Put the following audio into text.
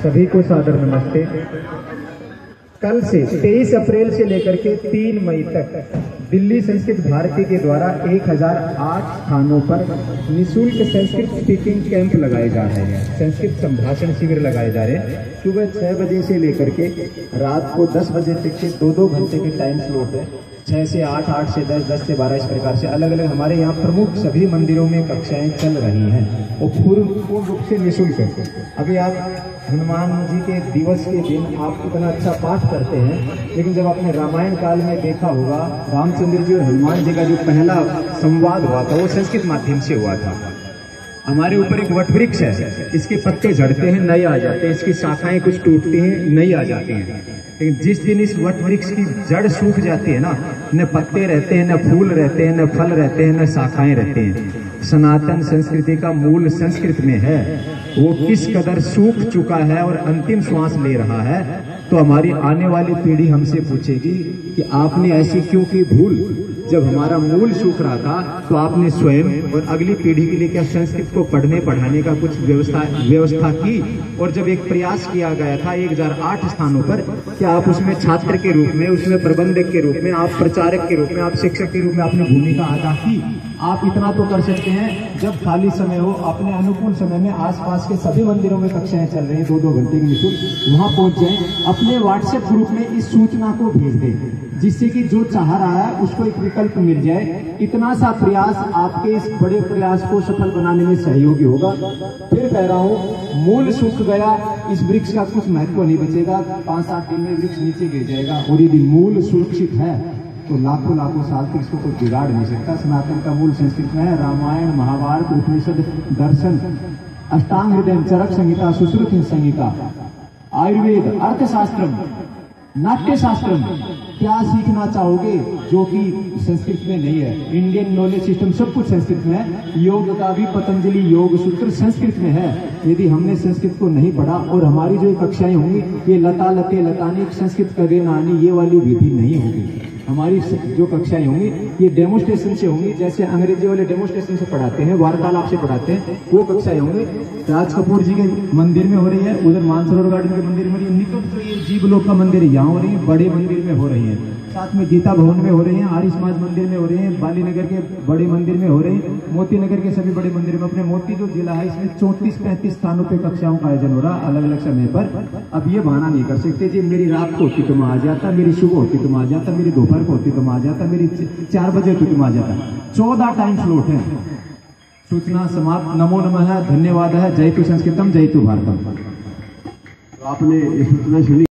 सभी को सादर नमस्ते। कल से 23 अप्रैल से लेकर के 3 मई तक दिल्ली संस्कृत भारती के द्वारा 1008 स्थानों पर निःशुल्क संस्कृत स्पीकिंग कैंप लगाए जा रहे हैं। संस्कृत संभाषण शिविर लगाए जा रहे हैं। सुबह 6 बजे से लेकर के रात को 10 बजे तक के 2-2 घंटे के टाइम स्लॉट है। 6 से 8, 8 से 10, 10 से 12, इस प्रकार से अलग अलग हमारे यहाँ प्रमुख सभी मंदिरों में कक्षाएं चल रही हैं और पूर्ण रूप से निःशुल्क है। अभी आप हनुमान जी के दिवस के दिन आप इतना अच्छा पाठ करते हैं, लेकिन जब आपने रामायण काल में देखा होगा रामचंद्र जी और हनुमान जी का जो पहला संवाद हुआ था वो संस्कृत माध्यम से हुआ था। हमारे ऊपर एक वट वृक्ष है, इसके पत्ते झड़ते हैं, नए आ जाते हैं, इसकी शाखाएं कुछ टूटती हैं, नई आ जाती हैं। लेकिन जिस दिन इस वट वृक्ष की जड़ सूख जाती है ना, न पत्ते रहते हैं, न फूल रहते हैं, न फल रहते हैं, न शाखाएं रहते हैं। सनातन संस्कृति का मूल संस्कृत में है। वो किस कदर सूख चुका है और अंतिम श्वास ले रहा है, तो हमारी आने वाली पीढ़ी हमसे पूछेगी कि आपने ऐसी क्यों की भूल। जब हमारा मूल सूख रहा था तो आपने स्वयं और अगली पीढ़ी के लिए क्या संस्कृत को पढ़ने पढ़ाने का कुछ व्यवस्था की। और जब एक प्रयास किया गया था 1008 स्थानों पर, क्या आप उसमें छात्र के रूप में, उसमें प्रबंधक के रूप में, आप प्रचारक के रूप में, आप शिक्षक के रूप में आपने भूमिका अदा की। आप इतना तो कर सकते हैं, जब खाली समय हो अपने अनुकूल समय में आसपास के सभी मंदिरों में कक्षाएं चल रही हैं 2-2 घंटे की निःशुल्क, वहां पहुंच जाएं, अपने व्हाट्सएप ग्रुप में इस सूचना को भेज दें, जिससे कि जो चाह रहा है उसको एक विकल्प मिल जाए। इतना सा प्रयास आपके इस बड़े प्रयास को सफल बनाने में सहयोगी होगा। फिर कह रहा हूं, मूल सूख गया, इस वृक्ष का कुछ महत्व नहीं बचेगा। 5-7 दिन में वृक्ष नीचे गिर जाएगा। और यदि मूल सुरक्षित है तो लाखों लाखों साल तक इसको कोई बिगाड़ नहीं सकता। सनातन का मूल संस्कृत में है। रामायण, महाभारत, उपनिषद, दर्शन, अष्टांग हृदय, चरक संहिता, सुश्रुत संहिता, आयुर्वेद, अर्थशास्त्र, नाट्य शास्त्र, क्या सीखना चाहोगे जो कि संस्कृत में नहीं है। इंडियन नॉलेज सिस्टम सब कुछ संस्कृत में है। योग का भी पतंजलि योग सूत्र संस्कृत में है। यदि हमने संस्कृत को नहीं पढ़ा और हमारी जो कक्षाएं होंगी ये लता लते लतानी संस्कृत करे नानी ये वाली विधि नहीं होगी। हमारी जो कक्षाएं होंगी ये डेमोस्ट्रेशन से होंगी, जैसे अंग्रेजी वाले डेमोस्ट्रेशन से पढ़ाते हैं, वार्तालाप से पढ़ाते हैं, वो कक्षाएं होंगी। राज कपूर जी के मंदिर में हो रही है, उधर मानसरोवर गार्डन के मंदिर में हो रही है, निकट तो ये जीवलोक का मंदिर यहाँ हो रही है, बड़े मंदिर में हो रही है, साथ में गीता भवन में हो रही है, आर्य समाज मंदिर में हो रही है, बाली नगर के बड़े मंदिर में हो रही है, मोती नगर के सभी बड़े मंदिर में। अपने मोती जो जिला है इसमें 34-35 स्थानों पर कक्षाओं का आयोजन हो रहा है अलग अलग समय पर। अब ये बहाना नहीं कर सकते जी मेरी रात को होती तो मैं आ जाता, मेरी सुबह होती तो मैं आ जाता, मेरी दोपहर को होती तो मैं आ जाता, मेरी 4 बजे होती तो मैं आ जाता। 14 टाइम स्लॉट है। सूचना समाप्त। नमो नमः है, धन्यवाद है। जय तु संस्कृतम, जय तु भारतम। आपने ये सूचना सुनी।